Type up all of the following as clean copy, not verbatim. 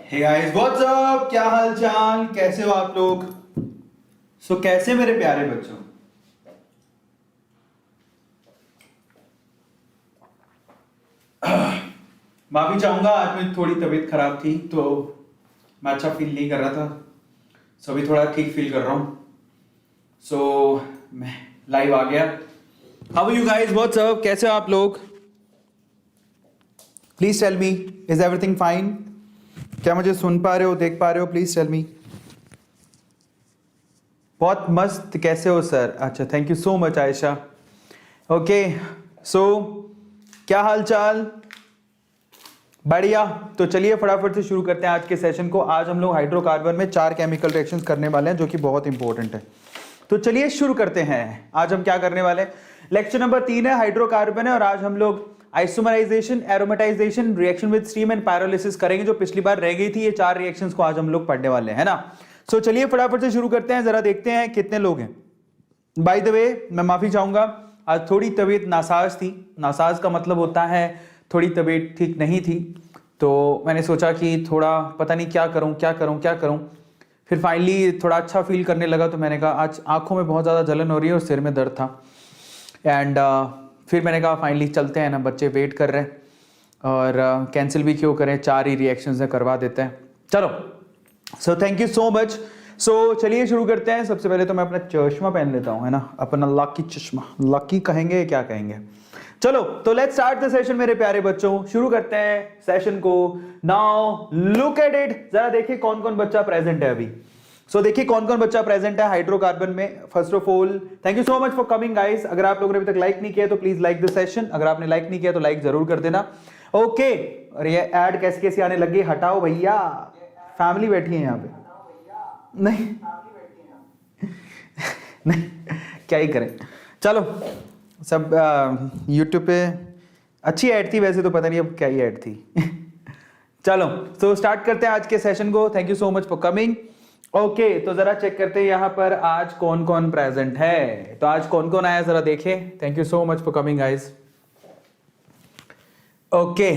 Hey guys what's up, क्या हाल चाल, कैसे हो आप लोग। कैसे मेरे प्यारे बच्चों। माफी चाहूंगा, आज मेरी थोड़ी तबीयत खराब थी तो मैं अच्छा फील नहीं कर रहा था। अभी थोड़ा ठीक फील कर रहा हूँ। मैं लाइव आ गया। How are you guys, what's up, कैसे हो आप लोग। Please tell me, is everything fine. क्या मुझे सुन पा रहे हो, देख पा रहे हो, प्लीज टेल मी। बहुत मस्त, कैसे हो सर। अच्छा, thank you so much Ayesha. Okay so क्या हाल चाल, बढ़िया। तो चलिए फटाफट से शुरू करते हैं आज के सेशन को। आज हम लोग हाइड्रोकार्बन में 4 केमिकल रिएक्शंस करने वाले हैं जो कि बहुत इंपॉर्टेंट है। तो चलिए शुरू करते हैं। आज हम क्या करने वाले हैं, लेक्चर नंबर 3 है, हाइड्रोकार्बन है, और आज हम लोग isomerization, aromatization, reaction with steam and pyrolysis करेंगे जो पिछली बार रह गई थी। ये 4 रिएक्शंस को आज हम लोग पढ़ने वाले हैं ना। चलिए फटाफट से शुरू करते हैं, जरा देखते हैं कितने लोग हैं। बाय द वे मैं माफी चाहूंगा, आज थोड़ी तबीयत नासाज थी। नासाज का मतलब होता है थोड़ी तबीयत ठीक नहीं थी, तो मैंने सोचा कि थोड़ा पता नहीं क्या करूं। फिर फाइनली थोड़ा अच्छा फील करने लगा, तो मैंने कहा आज आंखों में बहुत ज़्यादा जलन हो रही है और सिर में दर्द था। एंड फिर मैंने कहा फाइनली चलते हैं ना, बच्चे वेट कर रहे हैं और कैंसिल भी क्यों करें, 4 ही रिएक्शंस में करवा देते हैं। चलो थैंक यू सो मच। चलिए शुरू करते हैं। सबसे पहले तो मैं अपना चश्मा पहन लेता हूँ, है ना, अपना लकी चश्मा। लकी कहेंगे क्या कहेंगे। चलो तो लेट्स स्टार्ट द सेशन मेरे प्यारे बच्चों, शुरू करते हैं सेशन को। नाउ लुक एट इट, जरा देखिए कौन कौन बच्चा प्रेजेंट है अभी। देखिए कौन कौन बच्चा प्रेजेंट है हाइड्रोकार्बन में। First of all thank you so much for coming guys. अगर आप लोगों ने अभी तक लाइक नहीं किया तो प्लीज लाइक द सेशन। अगर आपने लाइक नहीं किया तो लाइक जरूर कर देना। ओके, और ये ऐड कैसे कैसे आने लगी, हटाओ भैया, फैमिली बैठी है यहाँ पे। नहीं नहीं, क्या ही करें। चलो सब यूट्यूब पे अच्छी ऐड थी वैसे, तो पता नहीं अब क्या ही ऐड थी। चलो स्टार्ट करते हैं आज के सेशन को। Thank you so much for coming. Okay, तो जरा चेक करते हैं यहाँ पर आज कौन कौन प्रेजेंट है। तो आज कौन कौन आया जरा देखें। Thank you so much for coming guys. Okay,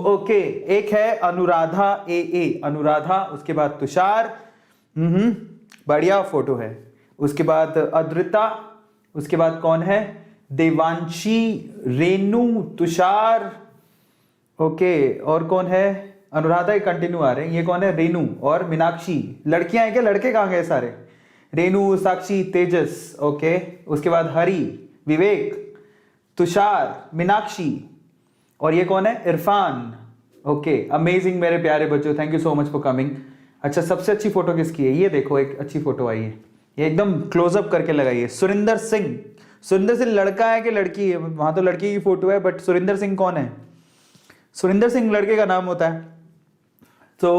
okay, एक है अनुराधा ए, अनुराधा, उसके बाद तुषार, बढ़िया फोटो है। उसके बाद अद्रिता, उसके बाद कौन है, देवांशी, रेनू, तुषार। ओके, और कौन है, अनुराधा कंटिन्यू आ रहे हैं। ये कौन है, रेनू और मीनाक्षी। लड़कियां हैं क्या, लड़के कहाँ गए सारे। रेनू, साक्षी, तेजस। ओके, उसके बाद हरी, विवेक, तुषार, मीनाक्षी, और ये कौन है, इरफान। ओके, अमेजिंग मेरे प्यारे बच्चों, thank you so much for coming. अच्छा, सबसे अच्छी फोटो किसकी है, ये देखो, एक अच्छी फोटो आई है, ये एकदम क्लोजअप करके लगाइए। सुरिंदर सिंह। सुरिंदर सिंह लड़का है कि लड़की है, वहां तो लड़की की फोटो है, बट सुरिंदर सिंह कौन है। सुरिंदर सिंह लड़के का नाम होता है, तो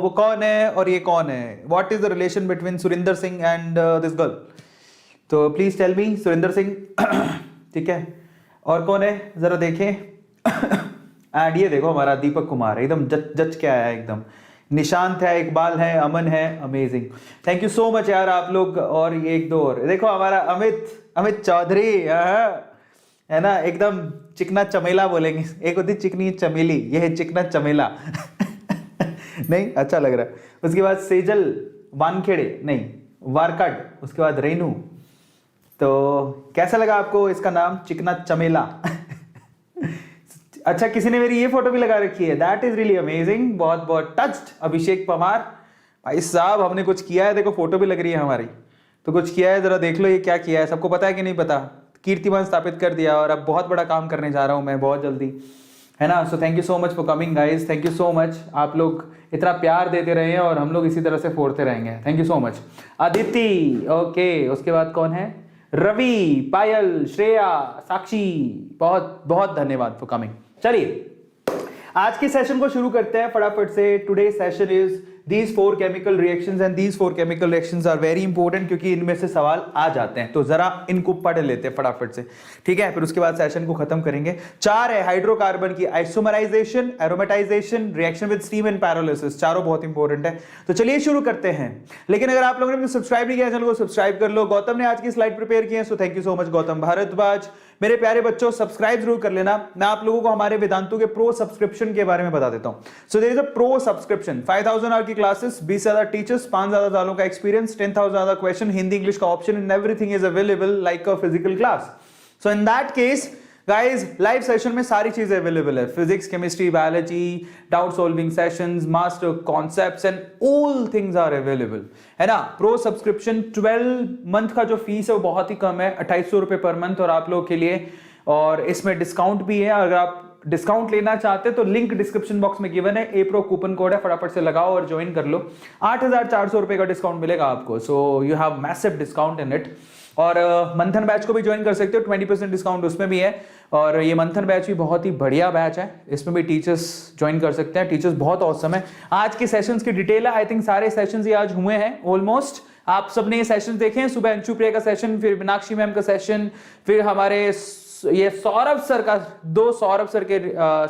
वो कौन है और ये कौन है। What is the relation between Surinder Singh and this girl. तो please tell me, Surinder Singh. ठीक है, और कौन है जरा देखें। एंड ये देखो हमारा दीपक कुमार, एकदम जच के आया है एकदम। निशांत है, इकबाल है, अमन है, amazing, thank you so much यार आप लोग। और ये एक दो और देखो, हमारा अमित चौधरी है ना, एकदम चिकना चमेला बोलेंगे। एक होती चिकनी चमेली, ये है चिकना चमेला। नहीं, अच्छा लग रहा है। उसके बाद सेजल वानखेड़े, नहीं वारकड, उसके बाद रेनू। तो कैसा लगा आपको इसका नाम, चिकना चमेला। अच्छा, किसी ने मेरी ये फोटो भी लगा रखी है, दैट इज रियली अमेजिंग, बहुत बहुत टच्ड। अभिषेक पवार, भाई साहब हमने कुछ किया है, देखो फोटो भी लग रही है हमारी, तो कुछ किया है, जरा देख लो ये क्या किया है। सबको पता है कि नहीं पता, कीर्तिमान स्थापित कर दिया, और अब बहुत बड़ा काम करने जा रहा हूं मैं बहुत जल्दी, है ना। सो thank you so much for coming guys, thank you so much. आप लोग इतना प्यार देते रहे हैं और हम लोग इसी तरह से फोड़ते रहेंगे, thank you so much. Aditi, okay, उसके बाद कौन है, रवि, पायल, श्रेया, साक्षी, बहुत बहुत धन्यवाद फॉर कमिंग। चलिए आज के सेशन को शुरू करते हैं फटाफट से। Today session is these 4 chemical reactions and these 4 chemical reactions are very important, क्योंकि इनमें से सवाल आ जाते हैं, तो जरा इनको पढ़ लेते हैं फटाफट से, ठीक है। फिर उसके बाद सेशन को खत्म करेंगे। 4 है हाइड्रोकार्बन की, isomerization, aromatization, reaction with steam and pyrolysis, चारों बहुत इंपॉर्टेंट है। तो चलिए शुरू करते हैं। लेकिन अगर आप लोगों ने सब्सक्राइब नहीं किया चैनल को सब्सक्राइब कर लो। गौतम ने आज की स्लाइड प्रिपेयर की है, so thank you so much Gautam. Bhardwaj, मेरे प्यारे बच्चों सब्सक्राइब जरूर कर लेना। मैं आप लोगों को हमारे वेदांतु के प्रो सब्सक्रिप्शन के बारे में बता देता हूं। So there is a pro subscription, 5000 hour की क्लासेस, 20 ज्यादा टीचर्स, 5 ज्यादा सालों का एक्सपीरियंस, 10,000 ज्यादा क्वेश्चन, हिंदी इंग्लिश का option, and everything is available like a physical class. So in that case guys, live session में सारी चीजें अवेलेबल है, physics, chemistry, biology, doubt solving sessions, master concepts and all things are available, है ना। Pro subscription 12 month का जो fees है वो बहुत ही कम है, 2800 रुपए पर मंथ और आप लोगों के लिए, और इसमें डिस्काउंट भी है। अगर आप डिस्काउंट लेना चाहते हैं तो लिंक डिस्क्रिप्शन बॉक्स में गिवन है, ए प्रो कूपन कोड है, फटाफट से लगाओ और ज्वाइन कर लो। 8400 रुपए का डिस्काउंट मिलेगा आपको, so you have massive discount in it. और मंथन बैच को भी ज्वाइन कर सकते हो, 20% डिस्काउंट उसमें भी है। और ये मंथन बैच भी बहुत ही बढ़िया बैच है, इसमें भी टीचर्स ज्वाइन कर सकते हैं, टीचर्स बहुत औसम है। आज के सेशंस की डिटेल है, आई थिंक सारे सेशंस ये आज हुए हैं ऑलमोस्ट, आप सबने ये सेशंस देखे हैं। सुबह अंशु प्रिया का सेशन, फिर मीनाक्षी मैम का सेशन, फिर हमारे ये सौरभ सर का, 2 सौरभ सर के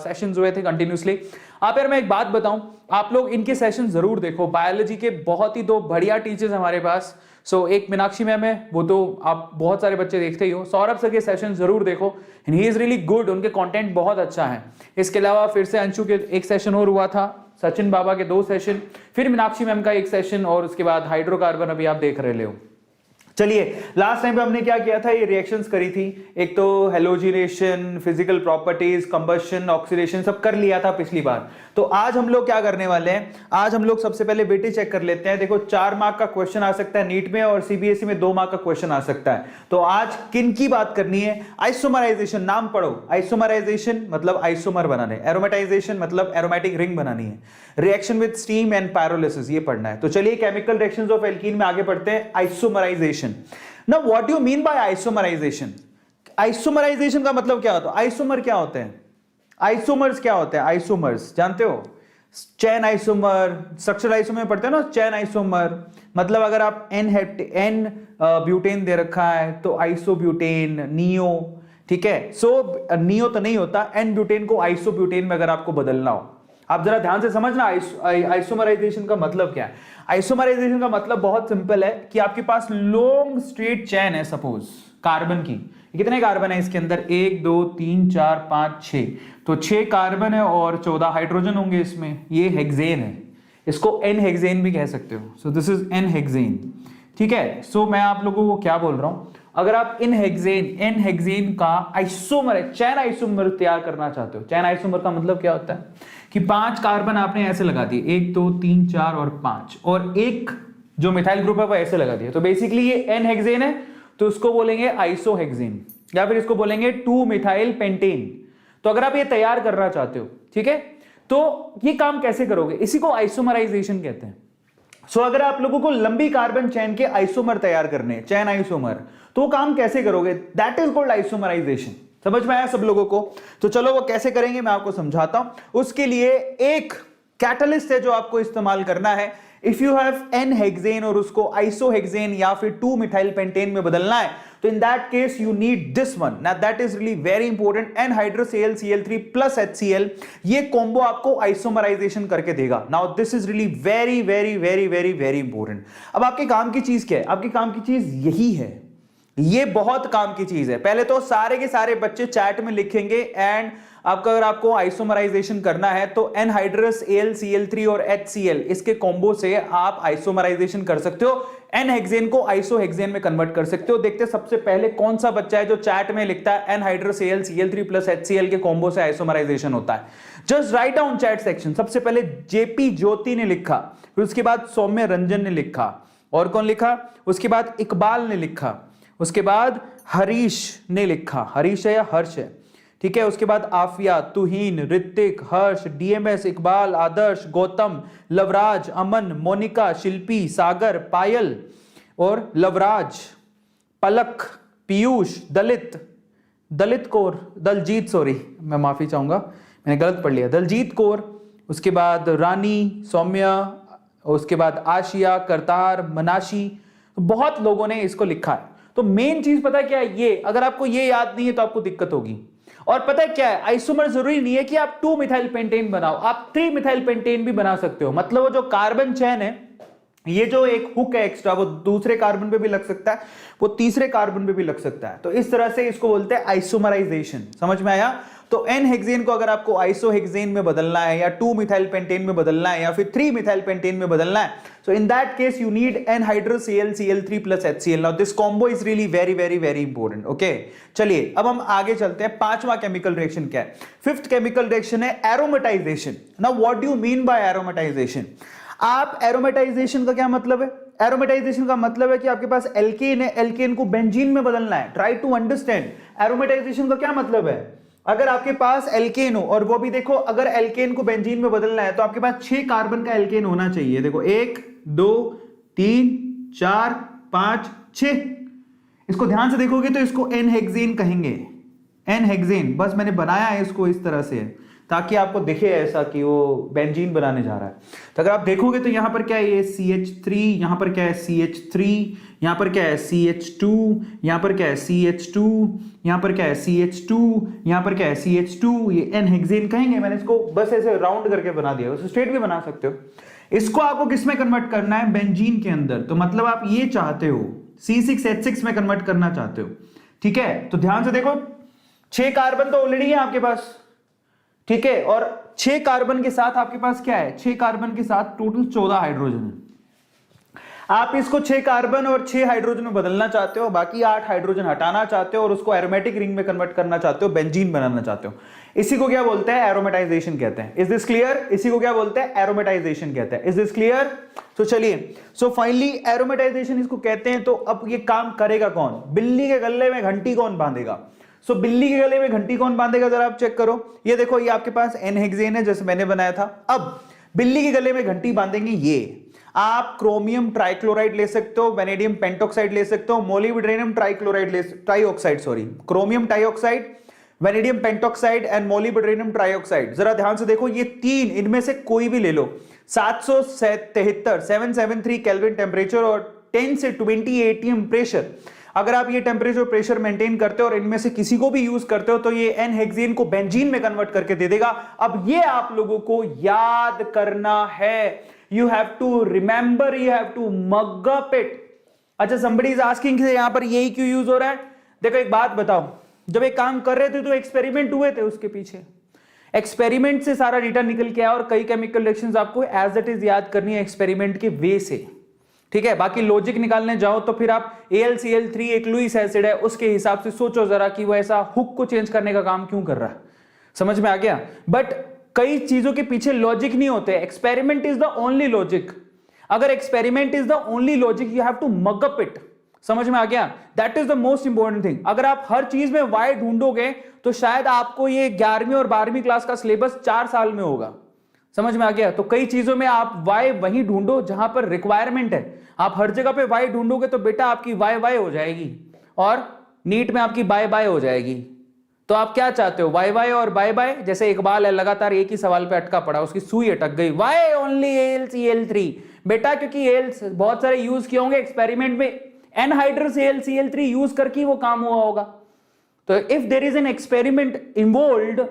सेशंस हुए थे कंटिन्यूसली। आप यार मैं एक बात बताऊं, आप लोग इनके सेशन जरूर देखो, बायोलॉजी के बहुत ही 2 बढ़िया टीचर्स हमारे पास। सो एक मीनाक्षी मैम है, वो तो आप बहुत सारे बच्चे देखते ही हो। सौरभ सर के सेशन जरूर देखो, and he is really good, उनके कंटेंट बहुत अच्छा है। इसके अलावा फिर से अंशु के एक सेशन और हुआ था, सचिन बाबा के 2 सेशन, फिर मीनाक्षी मैम का 1 सेशन, और उसके बाद हाइड्रोकार्बन अभी आप देख रहे हो। चलिए, लास्ट टाइम पे हमने क्या किया था, ये रिएक्शंस करी थी, एक तो halogenation, physical properties, combustion, oxidation, सब कर लिया था पिछली बार। तो आज हम लोग क्या करने वाले हैं, आज हम लोग सबसे पहले बेटे चेक कर लेते हैं। देखो 4 मार्क का क्वेश्चन आ सकता है नीट में, और सीबीएसई में 2 मार्क का क्वेश्चन आ सकता है। तो आज किन की बात करनी है, आइसोमराइजेशन, नाम पढ़ो, आइसोमराइजेशन मतलब आइसोमर बनाने, एरोमेटाइजेशन मतलब एरोमेटिक रिंग बनानी है, reaction with steam and pyrolysis ये पढ़ना है। तो चलिए केमिकल रिएक्शंस ऑफ एल्कीन में आगे बढ़ते हैं। Isomerization, now what do you mean by isomerization? Isomerization का मतलब क्या होता है, आइसोमर क्या होते हैं, आइसोमर्स क्या होते हैं, आइसोमर्स जानते हो, चैन आइसोमर, स्ट्रक्चर आइसोमर पढ़ते हैं ना, चैन आइसोमर मतलब अगर आप एन ब्यूटेन दे रखा है तो आइसोब्यूटेन, नियो, ठीक है। सो नियो तो नहीं होता, एन ब्यूटेन को आइसोब्यूटेन में अगर आपको बदलना हो। आप जरा ध्यान से समझना आइसोमराइजेशन का मतलब क्या है। आइसोमराइजेशन का मतलब बहुत सिंपल है कि आपके पास लॉन्ग स्ट्रेट चेन है, सपोज कार्बन की, कितने कार्बन है इसके अंदर, 1 2 3 4 5 6, तो 6 कार्बन है और 14 हाइड्रोजन होंगे इसमें, ये हेक्सेन है, इसको एन हेक्सेन भी कह सकते हो। So this is an hexane, ठीक है। सो मैं आप लोगों को क्या बोल रहा हूं, अगर आप एन हेक्सेन का आइसोमर, चैन आइसोमर तैयार करना चाहते हो, चैन आइसोमर का मतलब क्या होता है कि 5 कार्बन आपने ऐसे लगा दिए, 1 2 3 4 और 5, और एक जो मिथाइल ग्रुप है वो ऐसे लगा दिया, तो बेसिकली ये एन हेक्सेन है, तो उसको बोलेंगे आइसोहेक्सेन, या फिर इसको बोलेंगे 2 मिथाइल पेंटेन। तो अगर आप ये तैयार करना चाहते हो, ठीक है, तो ये काम कैसे करोगे, इसी को आइसोमराइजेशन कहते हैं। सो अगर आप लोगों को लंबी कार्बन चेन के आइसोमर तैयार करने, चैन आइसोमर, तो काम कैसे करोगे, दैट इज कॉल्ड आइसोमराइजेशन। समझ में आया सब लोगों को? तो चलो वो कैसे करेंगे मैं आपको समझाता हूं। उसके लिए एक कैटलिस्ट है जो आपको इस्तेमाल करना है। If you have an hexane और उसको आइसोहेक्सेन या फिर 2 मिथाइल पेंटेन में बदलना है, तो इन that case you need this one, now that is really very important, NH Cl3 plus HCl। ये कॉम्बो आपको आइसोमराइजेशन करके देगा। Now this is really very very very very very important. अब आपके काम की चीज क्या है, आपके काम की चीज यही है, ये बहुत काम की चीज है। पहले तो सारे के सारे बच्चे चैट में लिखेंगे, एंड आपका अगर आपको आइसोमराइजेशन करना है तो NH Cl3 और HCl इसके कॉम्बो से आप आइसोमराइजेशन कर सकते हो, एन हेक्सेन को आइसोहेक्सेन में कन्वर्ट कर सकते हो। देखते सबसे पहले कौन सा बच्चा है जो चैट में लिखता है NH Cl3 प्लस HCl के कॉम्बो से आइसोमराइजेशन होता है। Just write down chat section. सबसे पहले जेपी ज्योति ने लिखा, फिर उसके बाद सौम्य रंजन ने लिखा, और कौन लिखा, उसके बाद इकबाल ने लिखा, उसके बाद हरीश ने लिखा, हरीश है या हर्ष है, ठीक है। उसके बाद आफिया, तुहीन, ऋतिक, हर्ष, डीएमएस, इकबाल, आदर्श, गौतम, लवराज, अमन, मोनिका, शिल्पी, सागर, पायल और लवराज, पलक, पीयूष, दलित कौर, दलजीत, सॉरी मैं माफी चाहूंगा मैंने गलत पढ़ लिया, दलजीत कौर, उसके बाद रानी, सौम्या, उसके बाद आशिया, करतार, मनाशी, बहुत लोगों ने इसको लिखा है। तो मेन चीज पता है क्या है, ये अगर आपको ये याद नहीं है तो आपको दिक्कत होगी। और पता है क्या है, आइसोमर जरूरी नहीं है कि आप 2 मिथाइल पेंटेन बनाओ, आप 3 मिथाइल पेंटेन भी बना सकते हो। मतलब वो जो कार्बन चेन है ये जो एक हुक है एक्स्ट्रा, वो दूसरे कार्बन पे भी लग सकता है, वो तीसरे कार्बन पे भी लग सकता है। तो इस तरह से इसको बोलते हैं आइसोमराइजेशन। समझ में आया? तो एन हेक्सेन को अगर आपको आइसोहेक्सेन में बदलना है, या 2 मिथाइल पेंटेन में बदलना है, या फिर 3 मिथाइल पेंटेन में बदलना है, so in that case you need NH Cl3 plus HCl। Now this combo is really very very very important. Okay, चलिए अब हम आगे चलते हैं। पांचवा केमिकल रिएक्शन क्या है? फिफ्थ केमिकल रिएक्शन है aromatisation. Now what do you mean by aromatisation? आप एरोमेटाइजेशन का क्या मतलब है? एरोमेटाइजेशन का मतलब है कि आपके पास एल्केन है, एल्केन को बेंजीन में बदलना है। ट्राई टू अंडरस्टैंड एरोमेटाइजेशन का क्या मतलब है। अगर आपके पास एल्केन हो, और वो भी देखो, अगर एल्केन को बेंजीन में बदलना है तो आपके पास 6 कार्बन का एल्केन होना चाहिए। देखो 1 2 3 4 5 6। इसको ध्यान से देखोगे तो इसको एन हेक्सेन कहेंगे। एन हेक्सेन, बस मैंने बनाया है इसको इस तरह से ताकि आपको दिखे ऐसा कि वो बेंजीन बनाने जा रहा है। तो अगर आप देखोगे तो यहां पर क्या है, ये CH3, यहां पर क्या है CH3, यहां पर क्या है CH2, यहां पर क्या है CH2, यहां पर क्या है CH2, यहां पर क्या है CH2। ये एन हेक्सेन कहेंगे। मैंने इसको बस ऐसे राउंड करके बना दिया, उसे स्ट्रेट भी बना सकते हो। इसको आपको किस में कन्वर्ट करना है? बेंजीन के अंदर। तो मतलब आप ये चाहते हो C6H6 में कन्वर्ट करना चाहते हो, ठीक है? तो ध्यान से देखो, 6 कार्बन तो ऑलरेडी है आपके पास, ठीक है? और 6 कार्बन के साथ आपके पास क्या है? 6 कार्बन के साथ टोटल 14 हाइड्रोजन है। आप इसको 6 कार्बन और 6 हाइड्रोजन में बदलना चाहते हो, बाकी 8 हाइड्रोजन हटाना चाहते हो और उसको एरोमेटिक रिंग में कन्वर्ट करना चाहते हो, बेंजीन बनाना चाहते हो। इसी को क्या बोलते हैं? एरोमेटाइजेशन कहते हैं। Is this clear? इसी को क्या बोलते हैं? एरोमेटाइजेशन कहते हैं। Is this clear? तो चलिए, सो फाइनली एरोमेटाइजेशन इसको कहते हैं। तो अब ये काम करेगा कौन? बिल्ली के गले में घंटी कौन बांधेगा? सो बिल्ली के गले में घंटी कौन बांधेगा? जरा आप चेक करो। ये देखो, ये आपके पास एन हेक्सेन है जैसे मैंने बनाया था। अब बिल्ली के गले में घंटी बांधेंगे ये। आप क्रोमियम ट्राइक्लोराइड ले सकते हो, वेनेडियम पेंटॉक्साइड ले सकते हो, molybdenum trioxide, sorry, chromium dioxide, vanadium pentoxide and molybdenum trioxide. जरा ध्यान से देखो, ये 3, इनमें से कोई भी ले लो। 773 केल्विन टेम्परेचर और 10 से 20 atm प्रेशर। अगर आप ये टेम्परेचर प्रेशर मेंटेन करते हो और इनमें से किसी को भी यूज करते हो तो ये एन हेक्सेन को बेंजीन में कन्वर्ट करके दे देगा। अब ये आप लोगों को याद करना है। You have to remember, you have to mug up it. अच्छा, somebody is asking कि यहां पर यही क्यों यूज हो रहा है? देखो एक बात बताओ, जब एक काम कर रहे थे तो एक्सपेरिमेंट हुए थे, उसके पीछे एक्सपेरिमेंट से सारा डेटा निकल के आया और कई केमिकल रिएक्शंस आपको एज इट इज याद करनी है एक्सपेरिमेंट के वे से, ठीक है? बाकी लॉजिक निकालने जाओ तो फिर आप AlCl3 एक लुईस एसिड है, उसके हिसाब से सोचो जरा कि वो ऐसा हुक को चेंज करने का काम क्यों कर रहा है। समझ में आ गया? बट कई चीजों के पीछे लॉजिक नहीं होते। Experiment is the only logic. अगर experiment is the only logic, you have to mug up it. समझ में आ गया? That is the most important thing. अगर आप हर चीज में वाई ढूंढोगे तो शायद आपको ये 11वीं और 12वीं क्लास का सिलेबस 4 साल में होगा। समझ में आ गया? तो कई चीजों में आप वाई वहीं ढूंढो जहां पर रिक्वायरमेंट है। आप हर जगह पे वाई ढूंढोगे तो बेटा आपकी वाई वाई हो जाएगी और नीट में आपकी बाय बाय हो जाएगी। तो आप क्या चाहते हो? वाई वाई और बाय बाय। जैसे इकबाल है, लगातार एक ही सवाल पे अटका पड़ा, उसकी सुई अटक गई। Why only AlCl3? बेटा क्योंकि एल्स बहुत सारे यूज किए होंगे एक्सपेरिमेंट में, एनहाइड्रस AlCl3 यूज करके वो काम हुआ होगा। तो if there is an experiment involved,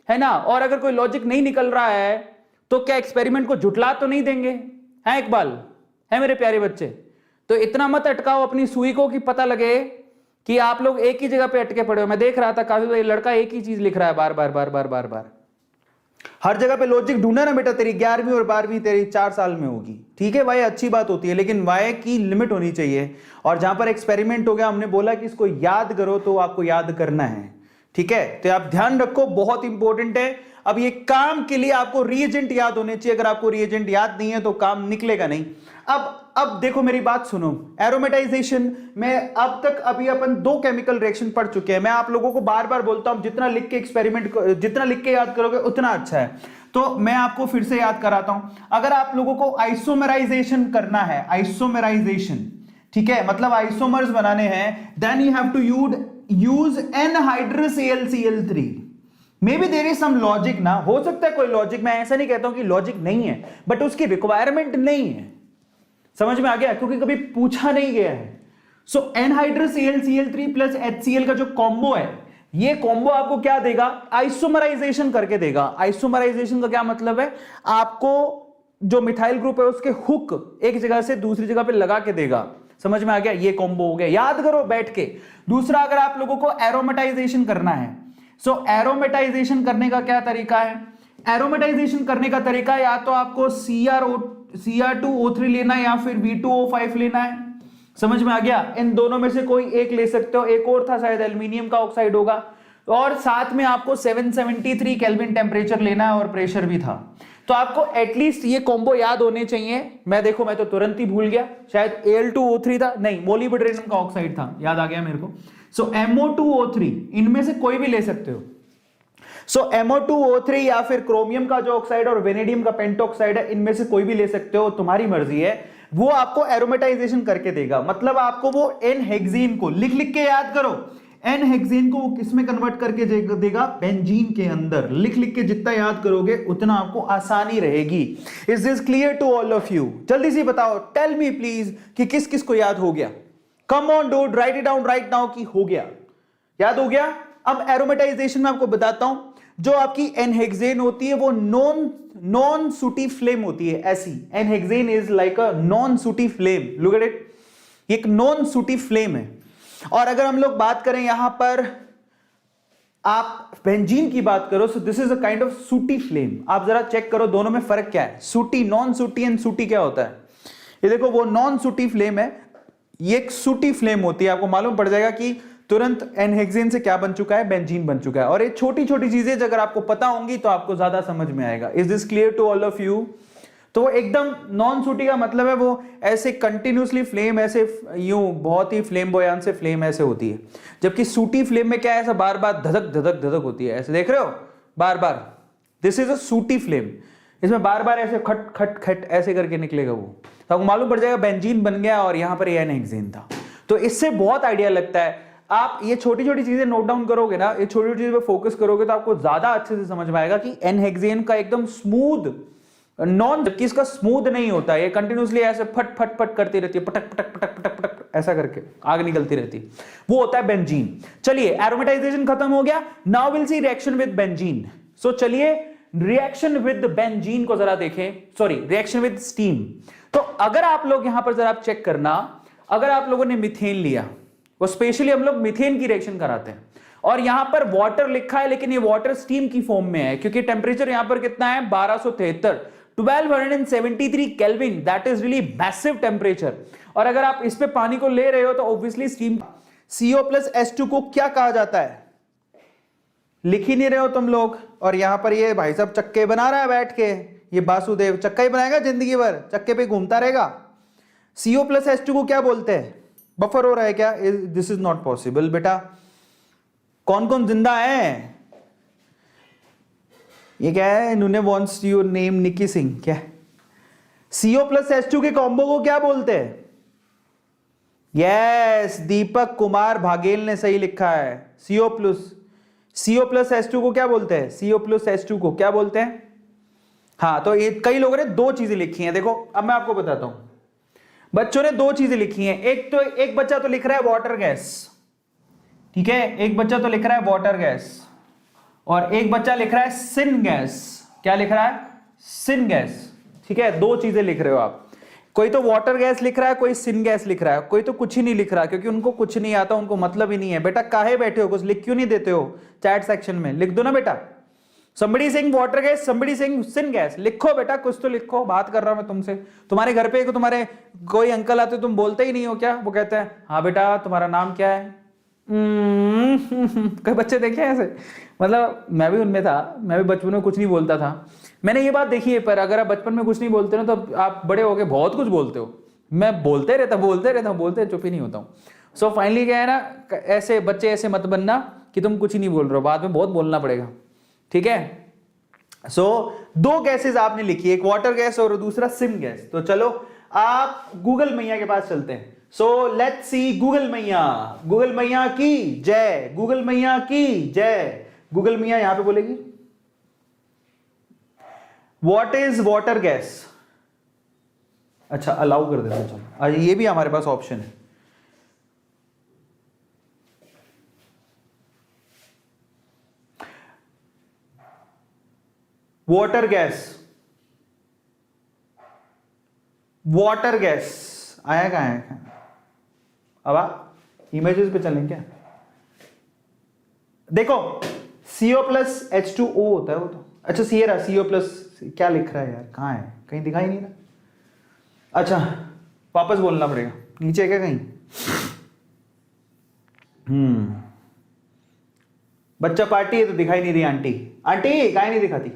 है ना, और अगर कोई लॉजिक नहीं निकल रहा है तो क्या एक्सपेरिमेंट को झुटला तो नहीं देंगे? है इकबाल? है मेरे प्यारे बच्चे? तो इतना मत अटकाओ अपनी सुई को कि पता लगे कि आप लोग एक ही जगह पे अटके पड़े हो। मैं देख रहा था काफी बार लड़का एक ही चीज लिख रहा है बार बार बार बार बार बार। हर जगह पे लॉजिक ढूंढना ना बेटा। तेरी 11वीं और 12वीं तेरी 4 साल में होगी, ठीक है? वाई अच्छी बात होती है, लेकिन वाई की लिमिट होनी चाहिए। और जहां पर एक्सपेरिमेंट हो गया, हमने बोला कि इसको याद करो, तो आपको याद करना है, ठीक है? तो आप ध्यान रखो, बहुत इंपॉर्टेंट है। अब ये काम के लिए आपको रिएजेंट याद होने चाहिए। अगर आपको रिएजेंट याद नहीं है तो काम निकलेगा नहीं। अब देखो मेरी बात सुनो। एरोमेटाइजेशन में अब तक अभी अपन 2 केमिकल रिएक्शन पढ़ चुके हैं। मैं आप लोगों को बार बार बोलता हूं, जितना लिख के जितना लिख के याद करोगे उतना अच्छा है। तो मैं आपको फिर से याद कराता हूं। अगर आप लोगों को आइसोमराइजेशन करना है, आइसोमराइजेशन, ठीक है, मतलब आइसोमर्स बनाने हैं, then you have to use anhydrous AlCl3। Maybe there is some logic ना, हो सकता है कोई लॉजिक, मैं ऐसा नहीं कहता हूं कि लॉजिक नहीं है, बट उसकी रिक्वायरमेंट नहीं है। समझ में आ गया? क्योंकि कभी पूछा नहीं गया है। सो एनहाइड्रस AlCl3 प्लस HCl का जो कॉम्बो है, ये कॉम्बो आपको क्या देगा? आइसोमराइजेशन करके देगा। आइसोमराइजेशन का क्या मतलब है? आपको जो मिथाइल ग्रुप है उसके हुक एक जगह से दूसरी जगह पे लगा के देगा। समझ में आ गया? ये कॉम्बो हो गया, याद करो बैठ के। दूसरा, अगर आप लोगों को एरोमेटाइजेशन करना है, सो एरोमेटाइजेशन करने का क्या तरीका है? एरोमेटाइजेशन करने का तरीका या तो आपको Cr2O3 लेना है या फिर V2O5 लेना है। समझ में आ गया? इन दोनों में से कोई एक ले सकते हो। एक और था, शायद एल्यूमिनियम का ऑक्साइड होगा। और साथ में आपको 773 केल्विन टेम्परेचर लेना है और प्रेशर भी था। तो आपको एटलीस्ट ये कॉम्बो याद होने चाहिए। मैं तो तुरंत ही भूल गया, शायद Al2O3 था, नहीं मोलिब्डेनम का ऑक्साइड था, याद आ गया मेरे को। सो MO2O3, इनमें से कोई भी ले सकते हो। सो MO2O3 या फिर क्रोमियम का जो ऑक्साइड और वेनेडियम का पेंटोक्साइड है, इनमें से कोई भी ले सकते हो, तुम्हारी मर्जी है। वो आपको एरोमेटाइजेशन करके देगा, मतलब आपको वो एन हेक्सेन को लिख लिख के याद करो। एन हेक्सेन को वो किस में कन्वर्ट करके देगा? बेंजीन के अंदर। लिख लिख के जितना याद करोगे उतना आपको आसानी रहेगी। Is this clear to all of you? जल्दी से बताओ, टेल मी प्लीज कि किस किस को याद हो गया। Come on dude, right it down right now कि हो गया, याद हो गया। अब एरोमेटाइजेशन में आपको बताता हूं। जो आपकी एनहेक्सेन होती है वो नॉन सूटी फ्लेम होती है। ऐसी n hexane is like a non sooty flame. Look at it, एक नॉन सूटी फ्लेम है। और अगर हम लोग बात करें यहां पर आप बेंजीन की बात करो, so this is a kind of सूटी फ्लेम। आप जरा चेक करो दोनों में फर्क क्या है। सूटी, नॉन सूटी एंड सूटी क्या होता है? ये देखो, वो नॉन सूटी फ्लेम है, ये एक सूटी फ्लेम होती है। आपको मालूम पड़ जाएगा कि तुरंत एनहेक्सेन से क्या बन चुका है? बेंजीन बन चुका है। और ये छोटी छोटी चीजें अगर आपको पता होंगी तो आपको ज्यादा समझ में आएगा। Is this clear to all of you? तो एकदम नॉन सूटी का मतलब है वो ऐसे कंटिन्यूसली फ्लेम, ऐसे यूं बहुत ही फ्लेम बॉयान से फ्लेम ऐसे होती है। जबकि सूटी फ्लेम में क्या है? ऐसा बार बार धधक धधक धधक होती है, ऐसे देख रहे हो बार बार। दिस इज अ सूटी फ्लेम। इसमें बार बार ऐसे खट खट खट ऐसे करके निकलेगा वो, तो आपको मालूम पड़ जाएगा बेंजीन बन गया और यहां पर एनहेक्सेन था। तो इससे बहुत आइडिया लगता है। आप ये छोटी छोटी चीजें नोट डाउन करोगे ना, ये छोटी छोटी चीजों पे फोकस करोगे तो आपको ज्यादा अच्छे से समझ में आएगा कि एनहेक्सेन का एकदम स्मूथ नॉन, जबकि इसका स्मूथ नहीं होता, ये कंटिन्यूसली ऐसे फट फट फट करती रहती है, पटक पटक पटक पटक पटक ऐसा करके आग निकलती रहती है, वो होता है बेंजीन। चलिए, एरोमेटाइजेशन खत्म हो गया। Now will see reaction with benzene. So चलिए रिएक्शन विद बेंजीन को जरा देखें, सॉरी रिएक्शन विद स्टीम। तो अगर आप लोग यहां पर जरा आप चेक करना, अगर आप लोगों ने मीथेन लिया, वो स्पेशली हम लोग मीथेन की रिएक्शन कराते हैं, और यहां पर वाटर लिखा है लेकिन ये वाटर स्टीम की फॉर्म में है, क्योंकि टेंपरेचर यहां पर कितना है? 1273, 1273 kelvin. That is really massive temperature. और अगर आप इस पे पानी को ले रहे हो तो ऑब्वियसली स्टीम। CO+H2 को क्या कहा जाता है? लिख ही नहीं रहे हो तुम लोग। और यहां पर ये भाई साहब चक्के बना रहा है बैठ के, ये वासुदेव चक्का ही बनाएगा जिंदगी भर, चक्के पे घूमता रहेगा। CO+H2 को क्या बोलते हैं? बफर हो रहा है क्या? दिस इज नॉट पॉसिबल बेटा। कौन कौन जिंदा है? ये क्या है? इन्होंने वॉन्ट्स योर नेम निकी सिंह, क्या? CO+H2 के कॉम्बो को क्या बोलते हैं? यस, दीपक कुमार भागेल ने सही लिखा है। CO+H2 को क्या बोलते हैं? CO+H2 को क्या बोलते हैं? हाँ, तो ये कई लोगों ने दो चीजें लिखी हैं। देखो अब मैं आपको बताता हूं, बच्चों ने दो चीजें लिखी हैं। एक बच्चा तो लिख रहा है वाटर गैस, ठीक है, एक बच्चा तो लिख रहा है वाटर गैस, और एक बच्चा लिख रहा है सिन गैस। क्या लिख रहा है? सिन गैस, ठीक है। दो चीजें लिख रहे हो आप। कोई तो वाटर गैस लिख रहा है, कोई सिन गैस लिख रहा है, कोई तो कुछ ही नहीं लिख रहा, क्योंकि उनको कुछ नहीं आता, उनको मतलब ही नहीं है। बेटा काहे बैठे हो, कुछ लिख क्यों नहीं देते हो? चैट सेक्शन में लिख दो ना बेटा। somebody saying water gas, somebody saying sin gas। लिखो बेटा, कुछ तो लिखो। बात कर रहा हूं मैं तुमसे। तुम्हारे घर पे तुम्हारे कोई अंकल आते, तुम बोलते ही नहीं हो क्या? वो कहते हैं हाँ बेटा तुम्हारा नाम क्या है? कोई बच्चे देखे ऐसे? मतलब मैं भी उनमें था, मैं भी बचपन में कुछ नहीं बोलता था। मैंने ये बात देखी है, पर अगर आप बचपन में कुछ नहीं बोलते ना तो आप बड़े हो गए बहुत कुछ बोलते हो। मैं बोलते रहता हूँ, चुप ही नहीं होता हूँ। सो फाइनली क्या है ना, ऐसे बच्चे ऐसे मत बनना कि तुम कुछ ही नहीं बोल रहे हो, बाद में बहुत बोलना पड़ेगा, ठीक है। सो दो गैसेस आपने लिखी, एक वाटर गैस और दूसरा सिम गैस। तो चलो आप गूगल मैया के पास चलते हैं। सो लेट्स सी गूगल मैया, गूगल मैया की जय, गूगल मैया की जय। गूगल मैया यहां पे बोलेगी व्हाट इज वाटर गैस। अच्छा अलाउ कर देते हैं, चलो ये भी हमारे पास ऑप्शन है। वाटर गैस, वाटर गैस आया कहाँ है? अब आप इमेजेस पे चलें क्या? देखो CO प्लस H2O होता है वो तो, अच्छा सी रहा, CO प्लस, क्या लिख रहा है यार, कहाँ है, कहीं दिखाई नहीं रहा। अच्छा वापस बोलना पड़ेगा, नीचे है क्या कहीं? बच्चा पार्टी है तो दिखाई नहीं रही आंटी, आंटी काहे नहीं दिखाती?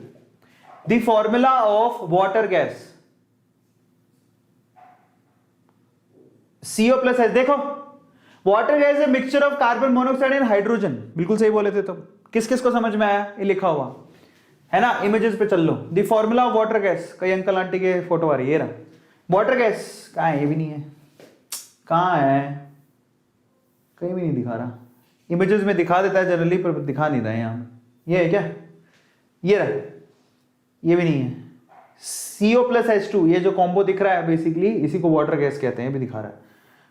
The formula of water gas CO plus H, देखो वाटर गैस है mixture of carbon monoxide and hydrogen, बिल्कुल सही बोले थे। तो किस किस को समझ में आया? ये लिखा हुआ है ना, इमेजेस पे चल लो। The formula of water gas, कई अंकल आंटी के फोटो आ रही है, ये रहा वाटर गैस। कहाँ है? ये भी नहीं है, कहाँ है? कहीं भी नहीं दिखा रहा। इमेजेस में दिखा देता है जनरली, पर दिखा नहीं रहा है यहाँ। ये है क्या? ये रहा, ये भी नहीं है। CO प्लस H2, ये जो कॉम्बो दिख रहा है बेसिकली इसी को वाटर गैस कहते हैं, भी दिखा रहा है,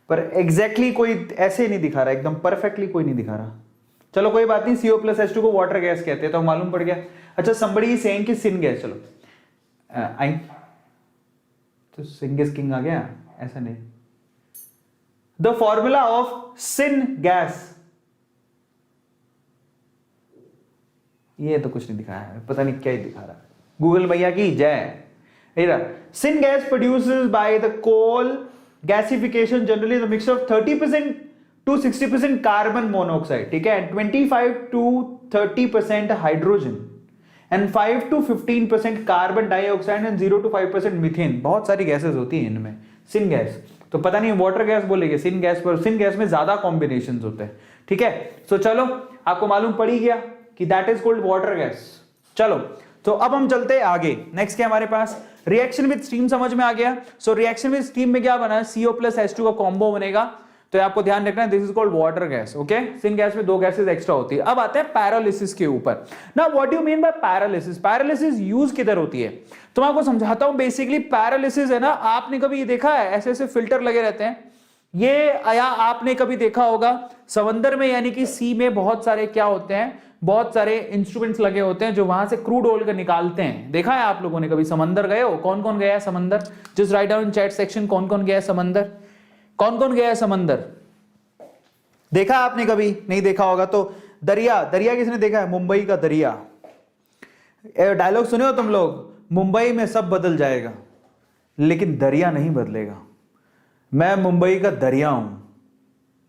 पर एग्जैक्टली कोई ऐसे नहीं दिखा रहा, एकदम परफेक्टली कोई नहीं दिखा रहा। चलो कोई बात नहीं, CO प्लस H2 को वाटर गैस कहते हैं तो मालूम पड़ गया। अच्छा somebody is saying कि सिन गैस, चलो आई तो सिंगेस किंग आ गया, ऐसा नहीं। The formula of syn gas, ये तो कुछ नहीं दिखाया है, पता नहीं क्या ही दिखा रहा है। गूगल भैया की जय। Syn gas produces by the coal gasification generally the mixture of 30% to 60% carbon monoxide, ठीक है, 25 to 30% hydrogen and 5 to 15% carbon dioxide and 0 to 5% methane. बहुत सारी गैसेस होती हैं इनमें सिन गैस, तो पता नहीं वाटर गैस बोलेंगे सिन गैस, पर सिन गैस में ज्यादा कॉम्बिनेशंस होते हैं, ठीक है। सो चलो आपको मालूम पड़ ही गया कि that is called water gas. चलो तो अब हम चलते हैं आगे, नेक्स्ट क्या हमारे पास, रिएक्शन विद स्टीम समझ में आ गया। सो रिएक्शन विद स्टीम में क्या बना है, CO प्लस H2 का कॉम्बो बनेगा, तो आपको ध्यान रखना है this is called water gas, okay. Syn gas में दो गैसेस एक्स्ट्रा होती है। अब आते हैं पैरालिसिस के ऊपर। ना what do you mean by paralysis? Paralysis use किधर होती है, तो मैं आपको समझाता हूं। बेसिकली पैरालिसिस है ना, आपने कभी देखा है ऐसे ऐसे फिल्टर लगे रहते हैं, ये या आपने कभी देखा होगा समंदर में, यानी कि सी में बहुत सारे क्या होते हैं, बहुत सारे इंस्ट्रूमेंट्स लगे होते हैं जो वहां से क्रूड ऑयल का निकालते हैं। देखा है आप लोगों ने? कभी समंदर गए हो? कौन कौन गया है समंदर? Just write down in chat section कौन कौन गया है समंदर, कौन कौन गया है समंदर? देखा आपने? कभी नहीं देखा होगा तो दरिया, दरिया किसने देखा है? मुंबई का दरिया। डायलॉग सुने हो तुम लोग, मुंबई में सब बदल जाएगा लेकिन दरिया नहीं बदलेगा। मैं मुंबई का दरिया हूं,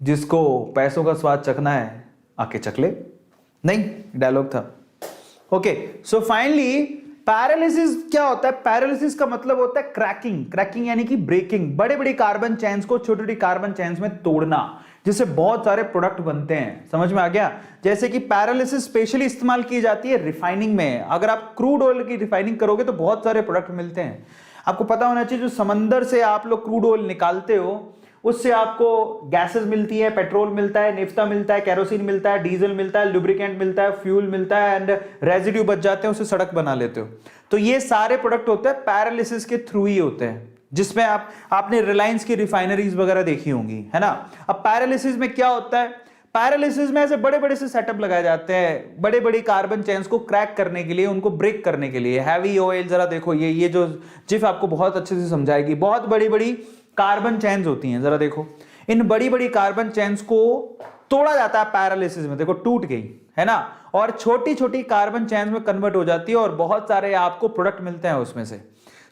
जिसको पैसों का स्वाद चखना है आके चख ले। नहीं, डायलॉग था। ओके, सो फाइनली पैरालिसिस क्या होता है? पैरालिसिस का मतलब होता है क्रैकिंग। क्रैकिंग यानी कि ब्रेकिंग, बड़े बड़े कार्बन चेन्स को छोटी छोटी कार्बन चेन्स में तोड़ना, जिससे बहुत सारे प्रोडक्ट बनते हैं। समझ में आ गया? जैसे कि पैरालिसिस स्पेशली इस्तेमाल की जाती है रिफाइनिंग में। अगर आप क्रूड ऑयल की रिफाइनिंग करोगे तो बहुत सारे प्रोडक्ट मिलते हैं। आपको पता होना चाहिए, जो समंदर से आप लोग क्रूड ऑयल निकालते हो उससे आपको गैसेस मिलती है, पेट्रोल मिलता है, नेफ्ता मिलता है, केरोसिन मिलता है, डीजल मिलता है, लुब्रिकेंट मिलता है, फ्यूल मिलता है एंड रेजिड्यू बच जाते हैं, उससे सड़क बना लेते हो। तो ये सारे प्रोडक्ट होते हैं पैरालिसिस के थ्रू ही होते हैं, जिसमें आपने रिलायंस की रिफाइनरीज वगैरह देखी होंगी, है ना। अब पैरालिसिस में क्या होता है? पैरालिसिस में ऐसे बड़े बड़े से सेटअप लगाए जाते हैं बड़े बड़ी कार्बन चेन्स को क्रैक करने के लिए, उनको ब्रेक करने के लिए। हैवी ऑयल, जरा देखो ये जो जिफ आपको बहुत अच्छे से समझाएगी। बहुत बड़ी बड़ी कार्बन चेन्स होती हैं, जरा देखो, इन बड़ी बड़ी कार्बन चेन्स को तोड़ा जाता है पैरालिसिस में। देखो टूट गई, है ना, और छोटी छोटी कार्बन चेन्स में कन्वर्ट हो जाती है और बहुत सारे आपको प्रोडक्ट मिलते हैं उसमें से।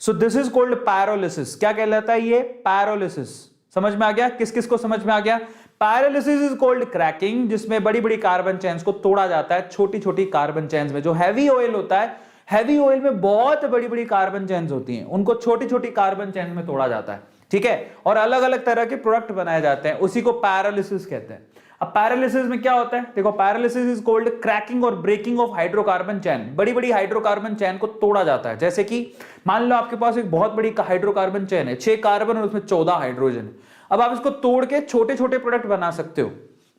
So this is called paralysis. क्या कहलाता है ये? पैरालिसिस। समझ में आ गया? किस किस को समझ में आ गया? पैरालिसिस इज कॉल्ड क्रैकिंग, जिसमें बड़ी बड़ी कार्बन चेन्स को तोड़ा जाता है छोटी छोटी कार्बन चेन्स में। जो हैवी ऑयल होता है, हैवी ऑयल में बहुत बड़ी बड़ी कार्बन चेन्स होती हैं, उनको छोटी छोटी कार्बन चेन्स में तोड़ा जाता है, ठीक है, और अलग अलग तरह के प्रोडक्ट बनाए जाते हैं, उसी को पैरालिसिस कहते हैं। अब पैरालिसिस में क्या होता है? देखो, पैरालिसिस इज कॉल्ड क्रैकिंग और ब्रेकिंग ऑफ हाइड्रोकार्बन चेन। बड़ी बड़ी हाइड्रोकार्बन चेन को तोड़ा जाता है। जैसे कि मान लो आपके पास एक बहुत बड़ी हाइड्रोकार्बन चेन है, 6 कार्बन और उसमें 14 हाइड्रोजन। अब आप इसको तोड़ के छोटे छोटे प्रोडक्ट बना सकते हो,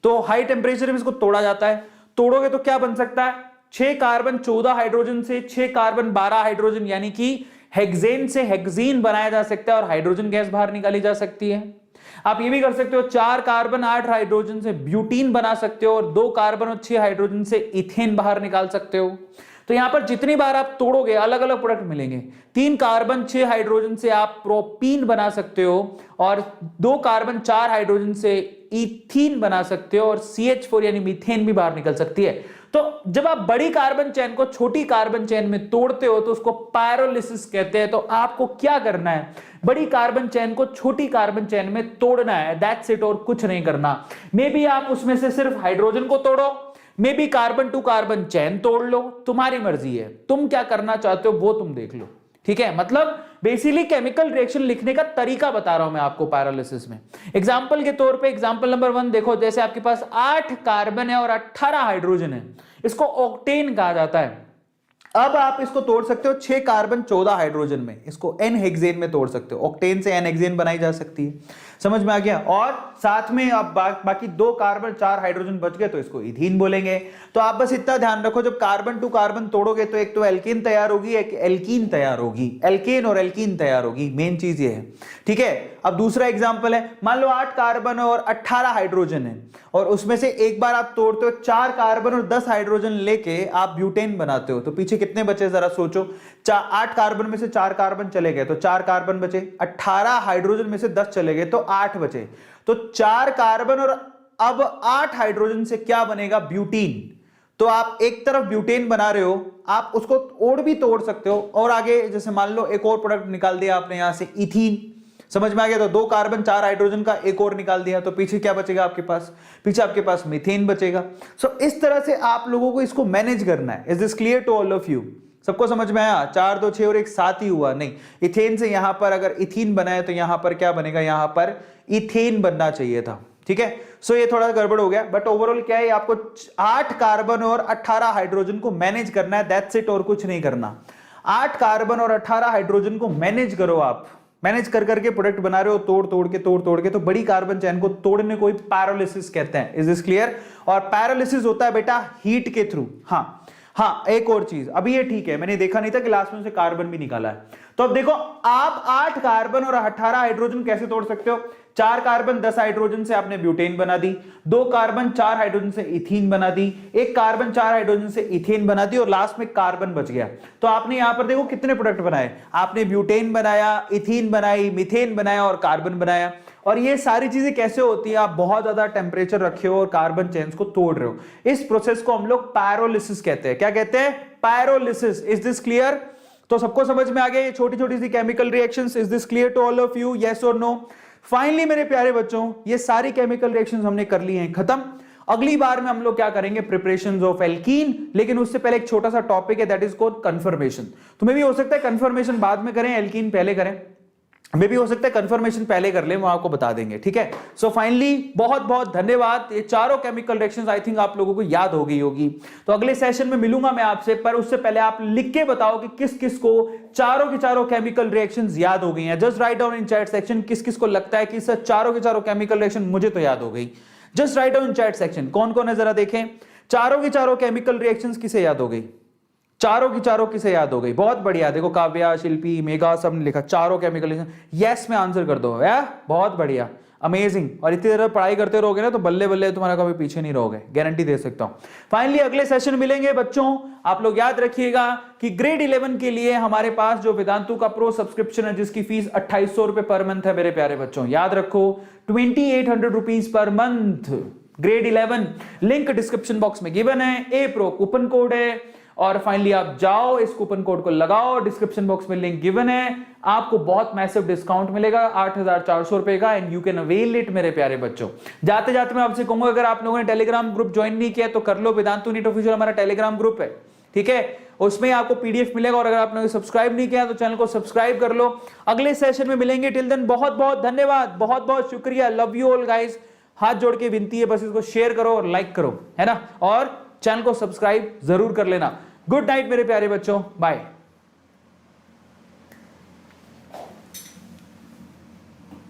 तो हाई टेम्परेचर में इसको तोड़ा जाता है। तोड़ोगे तो क्या बन सकता है? 6 कार्बन 14 हाइड्रोजन से 6 कार्बन 12 हाइड्रोजन, यानी कि हेक्सेन से हेक्सीन बनाया जा सकता है और हाइड्रोजन गैस बाहर निकाली जा सकती है। आप ये भी कर सकते हो, 4 कार्बन 8 हाइड्रोजन से ब्यूटीन बना सकते हो और 2 कार्बन और 6 हाइड्रोजन से इथेन बाहर निकाल सकते हो। तो यहां पर जितनी बार आप तोड़ोगे अलग अलग प्रोडक्ट मिलेंगे। 3 कार्बन 6 हाइड्रोजन से आप प्रोपीन बना सकते हो और 2 कार्बन 4 हाइड्रोजन से इथीन बना सकते हो और CH4 यानी मीथेन भी बाहर निकल सकती है। तो जब आप बड़ी कार्बन चेन को छोटी कार्बन चेन में तोड़ते हो तो उसको पायरोलिसिस कहते हैं। तो आपको क्या करना है, बड़ी कार्बन चेन को छोटी कार्बन चेन में तोड़ना है, दैट्स इट, और कुछ नहीं करना। मे बी आप उसमें से सिर्फ हाइड्रोजन को तोड़ो, maybe carbon to carbon chain तोड़ लो, तुम्हारी मर्जी है, तुम क्या करना चाहते हो वो तुम देख लो, ठीक है। मतलब बेसिकली केमिकल रिएक्शन लिखने का तरीका बता रहा हूं मैं आपको पैरालिसिस में। एग्जांपल के तौर पे एग्जांपल नंबर 1 देखो, जैसे आपके पास 8 कार्बन है और 18 हाइड्रोजन है, इसको ऑक्टेन कहा जाता है। अब आप इसको तोड़ सकते हो 6 कार्बन 14 हाइड्रोजन में, इसको एन हेक्सेन में तोड़ सकते हो, ऑक्टेन से एन हेक्सेन बनाई जा सकती है, समझ में आ गया। और साथ में अब बाकी 2 कार्बन 4 हाइड्रोजन बच गए तो इसको इथीन बोलेंगे। तो आप बस इतना ध्यान रखो, जब कार्बन टू कार्बन तोड़ोगे तो एक तो एल्केन तैयार होगी, एक एल्कीन तैयार होगी, एल्केन और एल्कीन तैयार होगी, मेन चीज ये है, ठीक है। अब दूसरा एग्जांपल है, मान लो 8 कार्बन और 18 हाइड्रोजन है और उसमें से एक बार आप तोड़ते हो 4 कार्बन और 10 हाइड्रोजन लेके आप ब्यूटेन बनाते हो, तो पीछे कितने बचे जरा सोचो। 8 कार्बन में से 4 कार्बन चले गए तो 4 कार्बन बचे, 18 हाइड्रोजन में से 10 चले गए तो 8 बचे, तो 4 कार्बन और अब 8 हाइड्रोजन से क्या बनेगा, ब्यूटीन। तो आप एक तरफ ब्यूटेन बना रहे हो, आप उसको और भी तोड़ सकते हो और आगे जैसे मान लो एक और प्रोडक्ट निकाल दिया आपने यहां से इथीन, समझ में आ गया। तो 2 कार्बन 4 हाइड्रोजन का एक और निकाल दिया तो पीछे क्या बचेगा आपके पास, पीछे आपके पास मीथेन बचेगा। सो इस तरह से आप लोगों को इसको मैनेज करना है। Is this clear to all of you? सबको समझ में आया? 4 2 6 और एक 7 ही हुआ नहीं, इथेन से यहां पर अगर इथीन बनाए तो यहां पर क्या बनेगा, यहां पर इथेन बनना चाहिए था, ठीक है। सो ये थोड़ा गड़बड़ हो गया, बट ओवरऑल क्या है, आपको 8 कार्बन और 18 हाइड्रोजन को मैनेज करना है, दैट्स इट, और कुछ नहीं करना। 8 कार्बन और 18 हाइड्रोजन को मैनेज करो, आप मैनेज कर करके प्रोडक्ट बना रहे हो, तोड़ तोड़ के, तो बड़ी कार्बन चेन को तोड़ने को पैरालिसिस कहते हैं। Is this clear? और पैरालिसिस होता है बेटा हीट के थ्रू। हाँ, एक और चीज, अभी ये ठीक है, मैंने देखा नहीं था क्लास में से कार्बन भी निकाला है। तो अब देखो, आप 8 कार्बन और 18 हाइड्रोजन कैसे तोड़ सकते हो। 4 कार्बन 10 हाइड्रोजन से आपने ब्यूटेन बना दी, 2 कार्बन 4 हाइड्रोजन से इथीन बना दी, 1 कार्बन 4 हाइड्रोजन से इथेन बना दी और लास्ट में कार्बन बच गया। तो आपने यहां पर देखो कितने प्रोडक्ट बनाए, आपने ब्यूटेन बनाया, इथीन बनाई, मीथेन बनाया और कार्बन बनाया। और ये सारी चीजें कैसे होती है, आप बहुत ज्यादा टेम्परेचर रखे हो और कार्बन चेन्स को तोड़ रहे हो, इस प्रोसेस को हम लोग पैरोलिसिस कहते हैं। क्या कहते हैं? पैरोलिसिस। Is this clear? तो सबको समझ में आ गया ये छोटी छोटी सी chemical reactions? Is this clear to all of you? Yes और नो? फाइनली मेरे प्यारे बच्चों, ये सारी केमिकल रिएक्शंस हमने कर ली हैं, खत्म। अगली बार में हम लोग क्या करेंगे, प्रिपरेशंस ऑफ एल्कीन, लेकिन उससे पहले एक छोटा सा टॉपिक है, दैट इज कॉल्ड कंफर्मेशन। तुम्हें भी हो सकता है कंफर्मेशन बाद में करें, एल्कीन पहले करें, मे भी हो सकता है कंफर्मेशन पहले कर ले, वो आपको बता देंगे, ठीक है। सो फाइनली बहुत बहुत धन्यवाद। ये चारों केमिकल रिएक्शंस आई थिंक आप लोगों को याद हो गई होगी। तो अगले सेशन में मिलूंगा मैं आपसे, पर उससे पहले आप लिख के बताओ कि किस किस को चारों की चारों केमिकल रिएक्शंस याद हो गई हैं। Just write down in chat section किस किस को लगता है कि सर चारों की चारों केमिकल रिएक्शन मुझे तो याद हो गई। Just write down in chat section कौन कौन है, जरा देखें चारों की चारों केमिकल रिएक्शंस किसे याद हो गई, चारों की चारों किसे याद हो गई। बहुत बढ़िया, देखो काव्या, शिल्पी, मेघा सब ने लिखा चारों केमिकल। यस में आंसर कर दो, बहुत बढ़िया, अमेजिंग। और इतनी देर पढ़ाई करते रहोगे ना तो बल्ले बल्ले तुम्हारा कभी पीछे नहीं रहोगे, गारंटी दे सकता हूं। फाइनली अगले सेशन मिलेंगे बच्चों। आप लोग याद रखिएगा कि ग्रेड 11 के लिए हमारे पास जो वेदांतु का प्रो सब्सक्रिप्शन है जिसकी फीस 2800 रुपए पर मंथ है मेरे प्यारे बच्चों, याद रखो 2800 rupees per month, grade 11। Link description box में गिवन है, ए प्रो कूपन कोड है। और फाइनली आप जाओ इस कूपन कोड को लगाओ, डिस्क्रिप्शन बॉक्स में लिंक गिवन है, आपको बहुत मैसिव डिस्काउंट मिलेगा 8400 रुपए का, and you can avail it मेरे प्यारे बच्चों। जाते जाते मैं आपसे कहूंगा अगर आप लोगों ने टेलीग्राम ग्रुप ज्वाइन नहीं किया तो कर लो, वेदांतु नीट ऑफिशियल हमारा टेलीग्राम ग्रुप है, ठीक है, उसमें आपको पीडीएफ मिलेगा। और अगर आपने सब्सक्राइब नहीं किया तो चैनल को सब्सक्राइब कर लो। अगले सेशन में मिलेंगे, टिल देन बहुत बहुत धन्यवाद, बहुत बहुत शुक्रिया, लव यू ऑल गाइस। हाथ जोड़ के विनती है बस इसको शेयर करो और लाइक करो, है ना, और चैनल को सब्सक्राइब जरूर कर लेना। गुड नाइट मेरे प्यारे बच्चों, बाय।